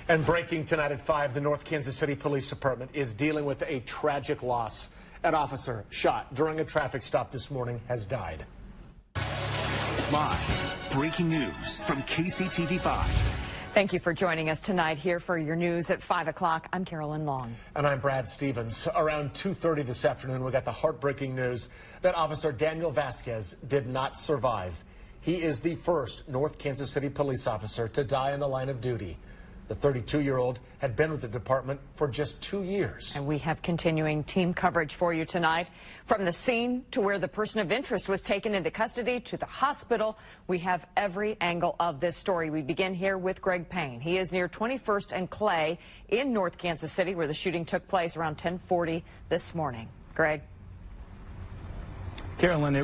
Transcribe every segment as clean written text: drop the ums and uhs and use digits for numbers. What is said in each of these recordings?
And breaking tonight at 5, the North Kansas City Police Department is dealing with a tragic loss. An officer shot during a traffic stop this morning has died. Live breaking news from KCTV5. Thank you for joining us tonight here for your news at 5 o'clock. I'm Carolyn Long. And I'm Brad Stevens. Around 2:30 this afternoon, we got the heartbreaking news that Officer Daniel Vasquez did not survive. He is the first North Kansas City police officer to die in the line of duty. The 32-year-old had been with the department for just 2 years. And we have continuing team coverage for you tonight. From the scene to where the person of interest was taken into custody to the hospital, we have every angle of this story. We begin here with Greg Payne. He is near 21st and Clay in North Kansas City, where the shooting took place around 10:40 this morning. Greg. Carolyn,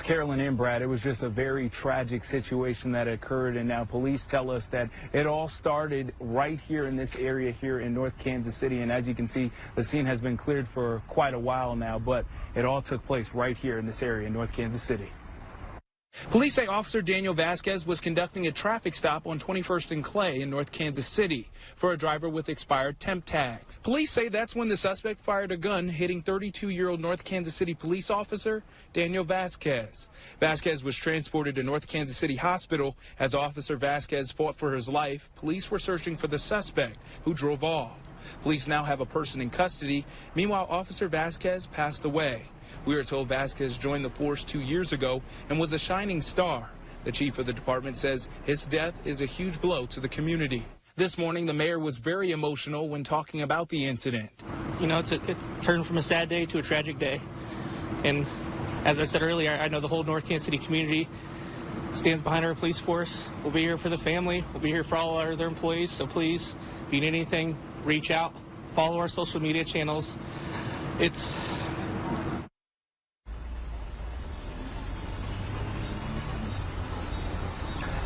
Carolyn and Brad, it was just a very tragic situation that occurred, and now police tell us that it all started right here in this area here in North Kansas City, and as you can see, the scene has been cleared for quite a while now, but it all took place right here in this area in North Kansas City. Police say Officer Daniel Vasquez was conducting a traffic stop on 21st and Clay in North Kansas City for a driver with expired temp tags. Police say that's when the suspect fired a gun, hitting 32-year-old North Kansas City police officer Daniel Vasquez. Vasquez was transported to North Kansas City Hospital. As Officer Vasquez fought for his life, police were searching for the suspect, who drove off. Police now have a person in custody. Meanwhile, Officer Vasquez passed away. We are told Vasquez joined the force 2 years ago and was a shining star. The chief of the department says his death is a huge blow to the community. This morning, the mayor was very emotional when talking about the incident. You know, it's turned from a sad day to a tragic day. And as I said earlier, I know the whole North Kansas City community stands behind our police force. We'll be here for the family. We'll be here for all our other employees. So please, if you need anything, reach out. Follow our social media channels.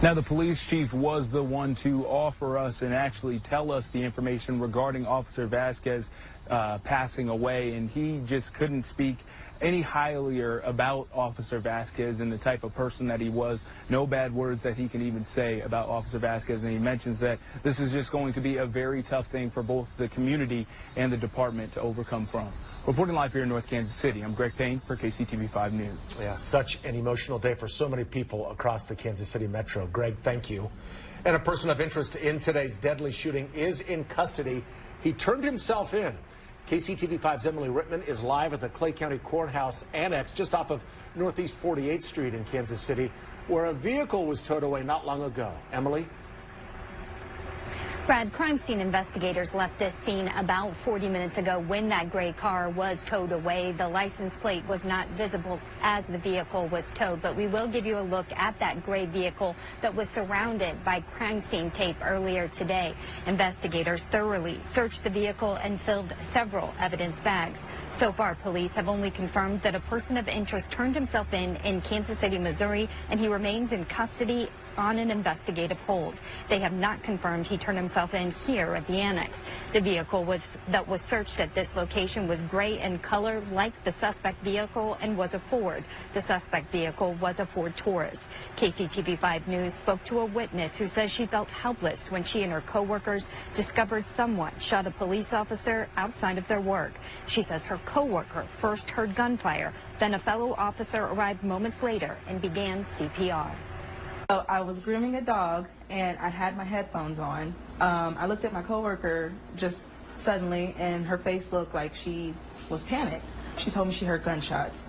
Now, the police chief was the one to offer us and actually tell us the information regarding Officer Vasquez passing away, and he just couldn't speak any highlier about Officer Vasquez and the type of person that he was. No bad words that he can even say about Officer Vasquez, and he mentions that this is just going to be a very tough thing for both the community and the department to overcome from. Reporting live here in North Kansas City, I'm Greg Payne for KCTV5 News. Yeah, such an emotional day for so many people across the Kansas City metro. Greg, thank you. And a person of interest in today's deadly shooting is in custody. He turned himself in. KCTV5's Emily Rittman is live at the Clay County Courthouse Annex just off of Northeast 48th Street in Kansas City, where a vehicle was towed away not long ago. Emily? Brad, crime scene investigators left this scene about 40 minutes ago when that gray car was towed away. The license plate was not visible as the vehicle was towed, but we will give you a look at that gray vehicle that was surrounded by crime scene tape earlier today. Investigators thoroughly searched the vehicle and filled several evidence bags. So far, police have only confirmed that a person of interest turned himself in Kansas City, Missouri, and he remains in custody on an investigative hold. They have not confirmed he turned himself in here at the annex. The vehicle that was searched at this location was gray in color like the suspect vehicle and was a Ford. The suspect vehicle was a Ford Taurus. KCTV5 News spoke to a witness who says she felt helpless when she and her co-workers discovered someone shot a police officer outside of their work. She says her co-worker first heard gunfire, then a fellow officer arrived moments later and began CPR. I was grooming a dog and I had my headphones on. I looked at my coworker just suddenly and her face looked like she was panicked. She told me she heard gunshots.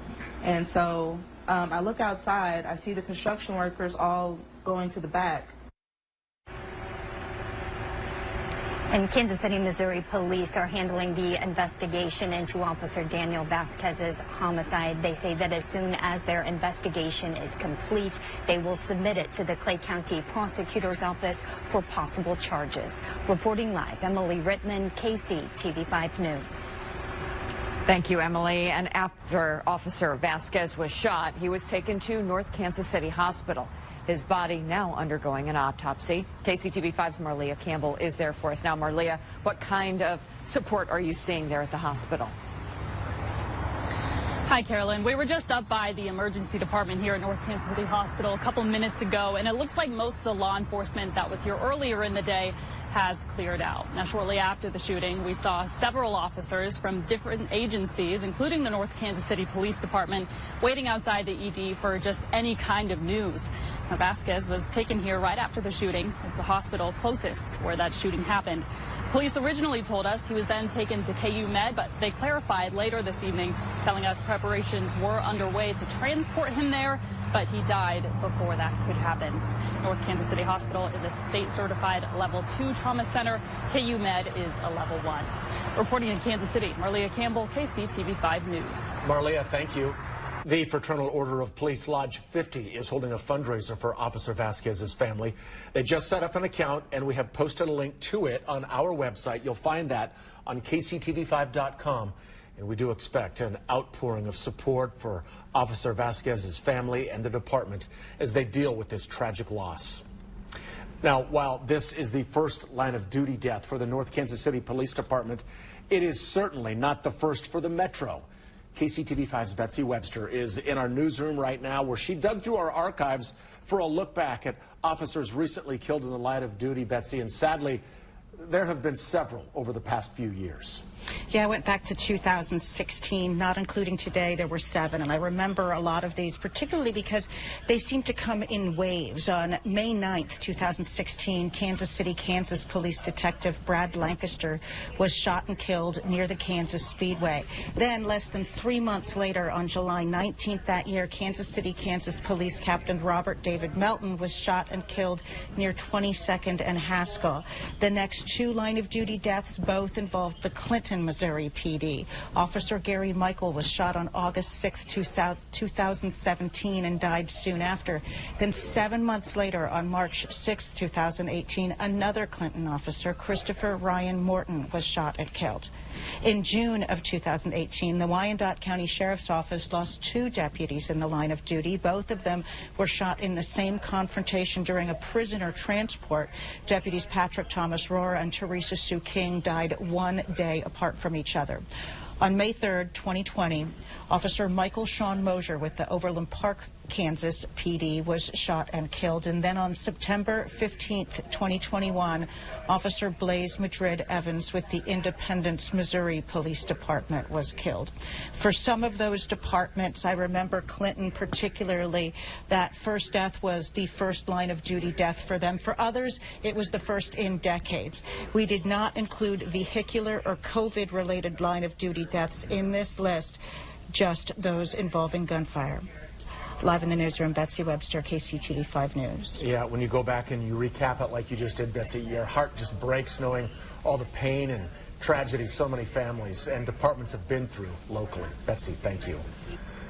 And so I look outside, I see the construction workers all going to the back. And Kansas City, Missouri police are handling the investigation into Officer Daniel Vasquez's homicide. They say that as soon as their investigation is complete, they will submit it to the Clay County Prosecutor's Office for possible charges. Reporting live, Emily Rittman, KCTV5 News. Thank you, Emily. And after Officer Vasquez was shot, he was taken to North Kansas City Hospital. His body now undergoing an autopsy. KCTV5's Marlia Campbell is there for us now. Marlia, what kind of support are you seeing there at the hospital? Hi, Carolyn. We were just up by the emergency department here at North Kansas City Hospital a couple minutes ago, and it looks like most of the law enforcement that was here earlier in the day has cleared out. Now, shortly after the shooting, we saw several officers from different agencies, including the North Kansas City Police Department, waiting outside the ED for just any kind of news. Now, Vasquez was taken here right after the shooting. It's the hospital closest where that shooting happened. Police originally told us he was then taken to KU Med, but they clarified later this evening, telling us preparations were underway to transport him there, but he died before that could happen. North Kansas City Hospital is a state-certified Level 2 trauma center. KU Med is a Level 1. Reporting in Kansas City, Marlia Campbell, KCTV5 News. Marlia, thank you. The Fraternal Order of Police Lodge 50 is holding a fundraiser for Officer Vasquez's family. They just set up an account, and we have posted a link to it on our website. You'll find that on KCTV5.com. And we do expect an outpouring of support for Officer Vasquez's family and the department as they deal with this tragic loss. Now, while this is the first line of duty death for the North Kansas City Police Department, it is certainly not the first for the Metro. KCTV5's Betsy Webster is in our newsroom right now, where she dug through our archives for a look back at officers recently killed in the line of duty, Betsy, and sadly, there have been several over the past few years. Yeah, I went back to 2016, not including today. There were 7, and I remember a lot of these, particularly because they seem to come in waves. On May 9th, 2016, Kansas City, Kansas police detective Brad Lancaster was shot and killed near the Kansas Speedway. Then, less than 3 months later, on July 19th that year, Kansas City, Kansas police captain Robert David Melton was shot and killed near 22nd and Haskell. The next 2 line-of-duty deaths both involved the Clinton, Missouri PD. Officer Gary Michael was shot on August 6, 2017 and died soon after. Then 7 months later, on March 6, 2018, another Clinton officer, Christopher Ryan Morton, was shot and killed. In June of 2018, the Wyandotte County Sheriff's Office lost 2 deputies in the line of duty. Both of them were shot in the same confrontation during a prisoner transport. Deputies Patrick Thomas Rohrer and Teresa Sue King died 1 day apart from each other. On May 3rd, 2020, Officer Michael Sean Mosier with the Overland Park, Kansas PD was shot and killed. And then on September 15th, 2021, Officer Blaze Madrid Evans with the Independence, Missouri Police Department was killed. For some of those departments, I remember Clinton particularly, that first death was the first line of duty death for them. For others, it was the first in decades. We did not include vehicular or COVID-related line of duty deaths in this list, just those involving gunfire. Live in the newsroom, Betsy Webster, KCTV5 News. Yeah, when you go back and you recap it like you just did, Betsy, your heart just breaks knowing all the pain and tragedy so many families and departments have been through locally. Betsy, thank you.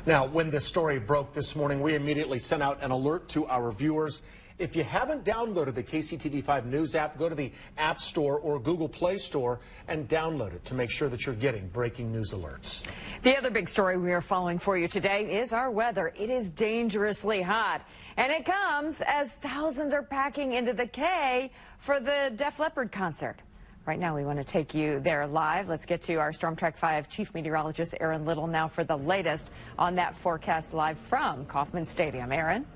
Now, when this story broke this morning, we immediately sent out an alert to our viewers. If you haven't downloaded the KCTV5 News app, go to the App Store or Google Play Store and download it to make sure that you're getting breaking news alerts. The other big story we are following for you today is our weather. It is dangerously hot, and it comes as thousands are packing into the K for the Def Leppard concert. Right now, we want to take you there live. Let's get to our Storm Track 5 Chief Meteorologist Aaron Little now for the latest on that forecast live from Kauffman Stadium. Aaron?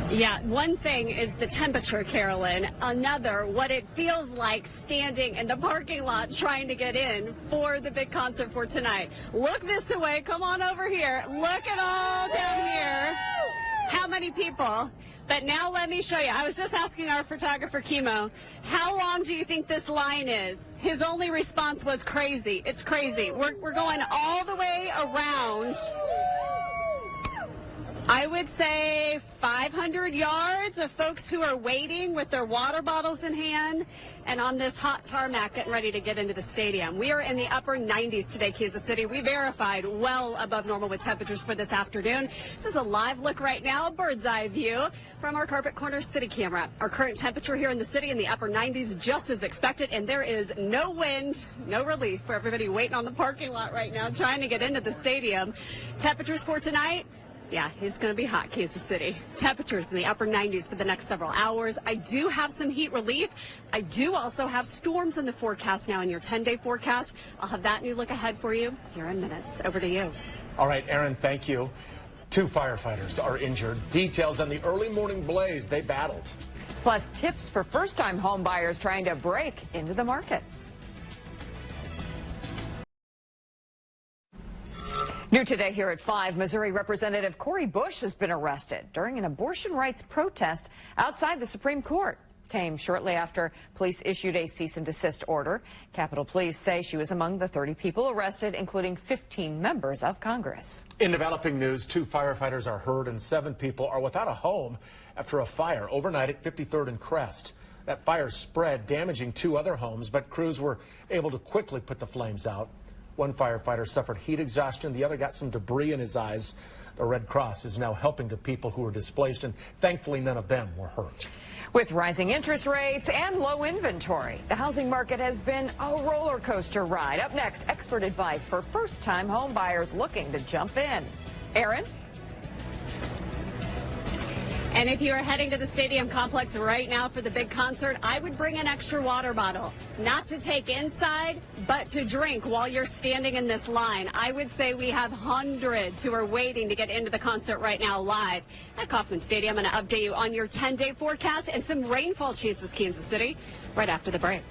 Yeah, one thing is the temperature, Carolyn. Another, what it feels like standing in the parking lot trying to get in for the big concert for tonight. Look this way. Come on over here. Look at all down here. How many people? But now let me show you. I was just asking our photographer, Chemo, how long do you think this line is? His only response was crazy. It's crazy. We're going all the way around. I would say 500 yards of folks who are waiting with their water bottles in hand and on this hot tarmac getting ready to get into the stadium. We are in the upper 90s today, Kansas City. We verified well above normal with temperatures for this afternoon. This is a live look right now, a bird's eye view from our Carpet Corner City camera. Our current temperature here in the city in the upper 90s, just as expected, and there is no wind, no relief for everybody waiting on the parking lot right now trying to get into the stadium. Temperatures for tonight, yeah, it's going to be hot, Kansas City. Temperatures in the upper 90s for the next several hours. I do have some heat relief. I do also have storms in the forecast now in your 10-day forecast. I'll have that new look ahead for you here in minutes. Over to you. All right, Aaron, thank you. 2 firefighters are injured. Details on the early morning blaze they battled. Plus tips for first-time home buyers trying to break into the market. New today here at 5, Missouri Representative Cori Bush has been arrested during an abortion rights protest outside the Supreme Court. Came shortly after police issued a cease and desist order. Capitol Police say she was among the 30 people arrested, including 15 members of Congress. In developing news, 2 firefighters are hurt and 7 people are without a home after a fire overnight at 53rd and Crest. That fire spread, damaging 2 other homes, but crews were able to quickly put the flames out. One firefighter suffered heat exhaustion. The other got some debris in his eyes. The Red Cross is now helping the people who were displaced, and thankfully none of them were hurt. With rising interest rates and low inventory, the housing market has been a roller coaster ride. Up next, expert advice for first-time home buyers looking to jump in. Aaron? And if you are heading to the stadium complex right now for the big concert, I would bring an extra water bottle. Not to take inside, but to drink while you're standing in this line. I would say we have hundreds who are waiting to get into the concert right now live at Kauffman Stadium. I'm going to update you on your 10-day forecast and some rainfall chances, Kansas City, right after the break.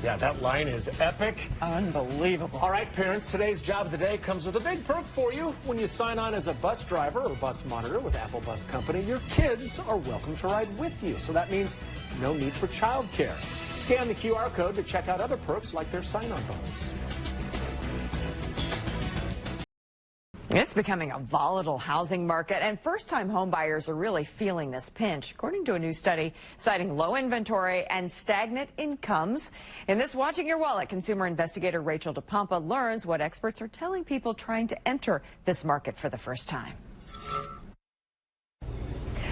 Yeah, that line is epic. Unbelievable. All right, parents, today's job of the day comes with a big perk for you. When you sign on as a bus driver or bus monitor with Apple Bus Company, your kids are welcome to ride with you. So that means no need for childcare. Scan the QR code to check out other perks like their sign-on bonus. It's becoming a volatile housing market, and first-time home buyers are really feeling this pinch, according to a new study citing low inventory and stagnant incomes. In this Watching Your Wallet, consumer investigator Rachel DePompa learns what experts are telling people trying to enter this market for the first time.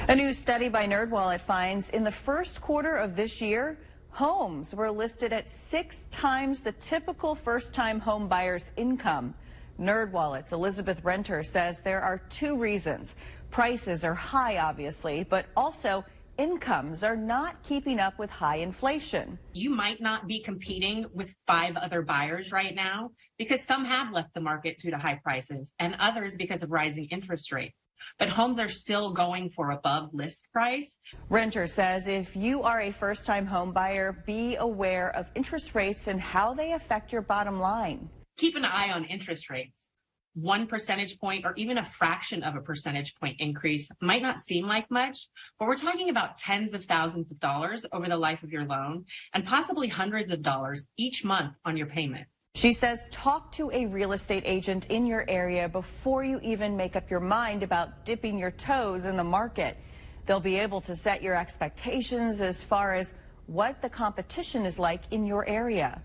A new study by NerdWallet finds in the first quarter of this year, homes were listed at 6 times the typical first-time home buyer's income. NerdWallet's Elizabeth Renter says there are 2 reasons. Prices are high, obviously, but also incomes are not keeping up with high inflation. You might not be competing with 5 other buyers right now because some have left the market due to high prices and others because of rising interest rates. But homes are still going for above list price. Renter says if you are a first-time home buyer, be aware of interest rates and how they affect your bottom line. Keep an eye on interest rates. 1 percentage point or even a fraction of a percentage point increase might not seem like much, but we're talking about tens of thousands of dollars over the life of your loan and possibly hundreds of dollars each month on your payment. She says talk to a real estate agent in your area before you even make up your mind about dipping your toes in the market. They'll be able to set your expectations as far as what the competition is like in your area.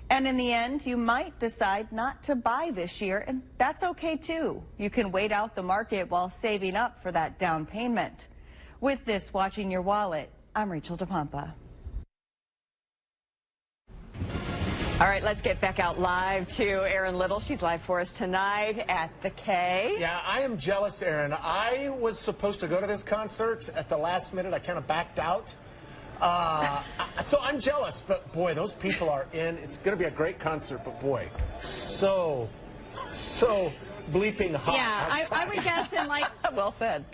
And in the end, you might decide not to buy this year, and that's okay too. You can wait out the market while saving up for that down payment. With this Watching Your Wallet, I'm Rachel DePompa. All right, let's get back out live to Erin Little. She's live for us tonight at the K. Yeah, I am jealous, Erin. I was supposed to go to this concert at the last minute. I kind of backed out. So I'm jealous, but boy, those people are in. It's going to be a great concert, but boy, so bleeping hot. Yeah, I would guess in like... Well said.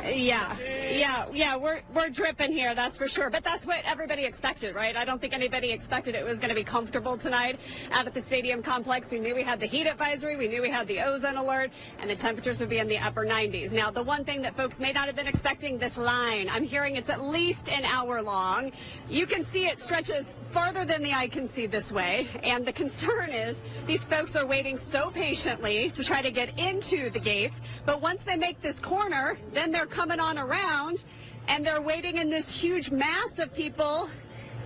Yeah, we're dripping here, that's for sure. But that's what everybody expected, right? I don't think anybody expected it was going to be comfortable tonight out at the stadium complex. We knew we had the heat advisory, we knew we had the ozone alert, and the temperatures would be in the upper 90s. Now, the one thing that folks may not have been expecting, this line. I'm hearing it's at least an hour long. You can see it stretches farther than the eye can see this way. And the concern is these folks are waiting so patiently to try to get into the gates. But once they make this corner, then they're coming on around and they're waiting in this huge mass of people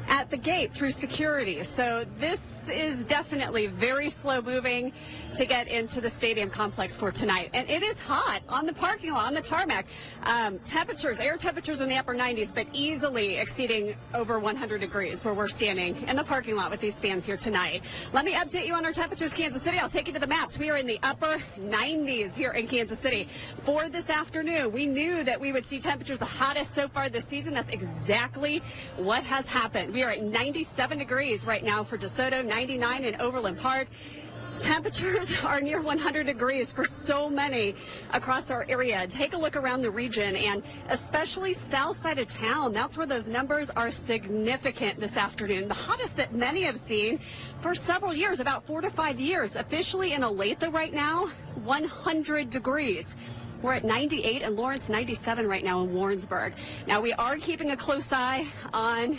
at the gate through security. So this is definitely very slow moving to get into the stadium complex for tonight. And it is hot on the parking lot, on the tarmac. Air temperatures in the upper 90s, but easily exceeding over 100 degrees where we're standing in the parking lot with these fans here tonight. Let me update you on our temperatures, Kansas City. I'll take you to the maps. We are in the upper 90s here in Kansas City. For this afternoon, we knew that we would see temperatures the hottest so far this season. That's exactly what has happened. We are at 97 degrees right now for DeSoto, 99 in Overland Park. Temperatures are near 100 degrees for so many across our area. Take a look around the region, and especially south side of town. That's where those numbers are significant this afternoon. The hottest that many have seen for several years, about 4 to 5 years. Officially in Olathe right now, 100 degrees. We're at 98 in Lawrence, 97 right now in Warrensburg. Now, we are keeping a close eye on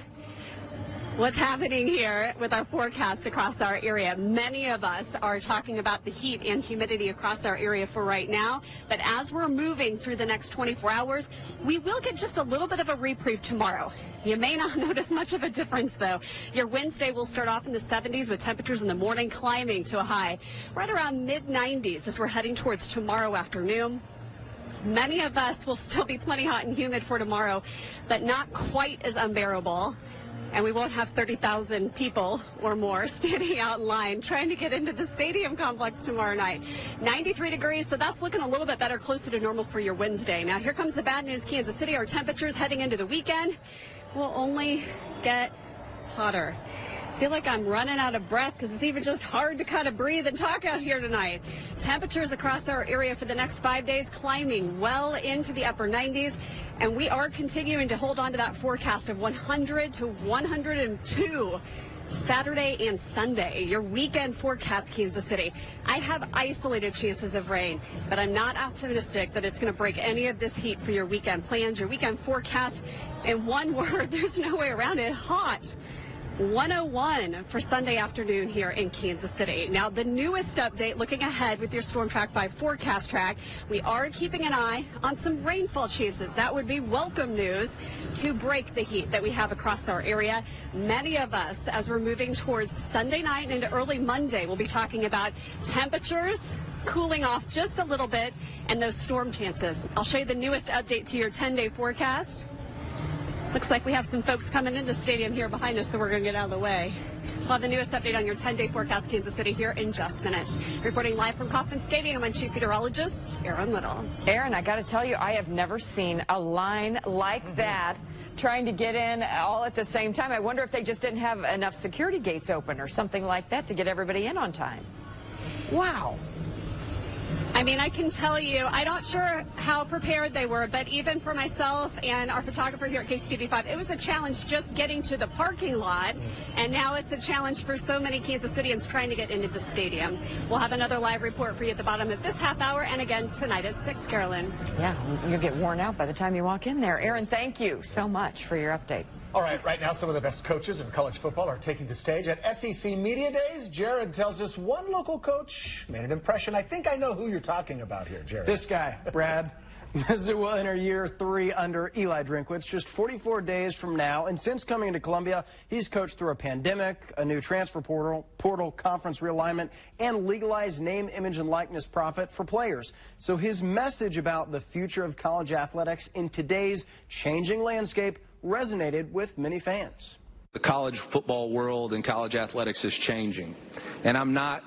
what's happening here with our forecast across our area. Many of us are talking about the heat and humidity across our area for right now. But as we're moving through the next 24 hours, we will get just a little bit of a reprieve tomorrow. You may not notice much of a difference, though. Your Wednesday will start off in the 70s with temperatures in the morning climbing to a high right around mid-90s as we're heading towards tomorrow afternoon. Many of us will still be plenty hot and humid for tomorrow, but not quite as unbearable. And we won't have 30,000 people or more standing out in line trying to get into the stadium complex tomorrow night. 93 degrees, so that's looking a little bit better, closer to normal for your Wednesday. Now, here comes the bad news, Kansas City. Our temperatures heading into the weekend will only get hotter. I feel like I'm running out of breath because it's even just hard to kind of breathe and talk out here tonight. Temperatures across our area for the next 5 days climbing well into the upper 90s, and we are continuing to hold on to that forecast of 100 to 102 Saturday and Sunday. Your weekend forecast, Kansas City. I have isolated chances of rain, but I'm not optimistic that it's going to break any of this heat for your weekend plans. Your weekend forecast, in one word, there's no way around it, hot. 101 for Sunday afternoon here in Kansas City. Now, the newest update, looking ahead with your Storm Track 5 forecast track, we are keeping an eye on some rainfall chances. That would be welcome news to break the heat that we have across our area. Many of us, as we're moving towards Sunday night and into early Monday, we'll be talking about temperatures cooling off just a little bit and those storm chances. I'll show you the newest update to your 10-day forecast. Looks like we have some folks coming into the stadium here behind us, so we're going to get out of the way. We'll have the newest update on your 10-day forecast, Kansas City, here in just minutes. Reporting live from Kauffman Stadium, I'm Chief Meteorologist Erin Little. Erin, I got to tell you, I have never seen a line like that trying to get in all at the same time. I wonder if they just didn't have enough security gates open or something like that to get everybody in on time. Wow. I mean, I can tell you, I'm not sure how prepared they were, but even for myself and our photographer here at KCTV5, it was a challenge just getting to the parking lot, and now it's a challenge for so many Kansas Cityans trying to get into the stadium. We'll have another live report for you at the bottom of this half hour, and again tonight at 6, Carolyn. Yeah, you'll get worn out by the time you walk in there. Erin, thank you so much for your update. All right now some of the best coaches in college football are taking the stage at SEC Media Days. Jared tells us one local coach made an impression. I think I know who you're talking about here, Jared. This guy, Brad. Mizzou will enter year 3 under Eli Drinkwitz just 44 days from now. And since coming into Columbia, he's coached through a pandemic, a new transfer portal, conference realignment, and legalized name, image, and likeness profit for players. So his message about the future of college athletics in today's changing landscape resonated with many fans. The college football world and college athletics is changing. And I'm not,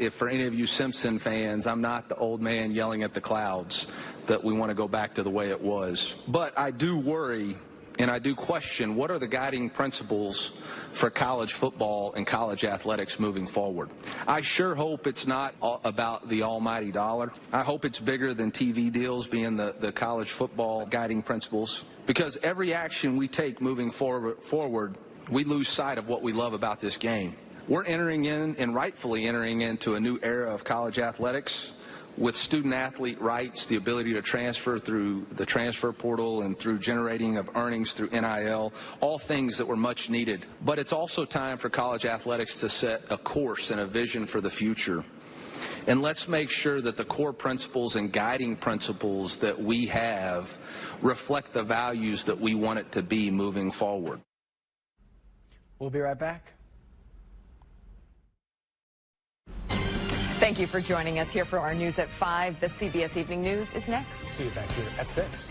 if for any of you Simpson fans, I'm not the old man yelling at the clouds that we want to go back to the way it was. But I do worry and I do question what are the guiding principles for college football and college athletics moving forward. I sure hope it's not about the almighty dollar. I hope it's bigger than TV deals being the college football guiding principles. Because every action we take moving forward, we lose sight of what we love about this game. We're entering in, and rightfully entering into, a new era of college athletics with student-athlete rights, the ability to transfer through the transfer portal and through generating of earnings through NIL, all things that were much needed. But it's also time for college athletics to set a course and a vision for the future. And let's make sure that the core principles and guiding principles that we have reflect the values that we want it to be moving forward. We'll be right back. Thank you for joining us here for our news at 5. The CBS Evening News is next. See you back here at 6.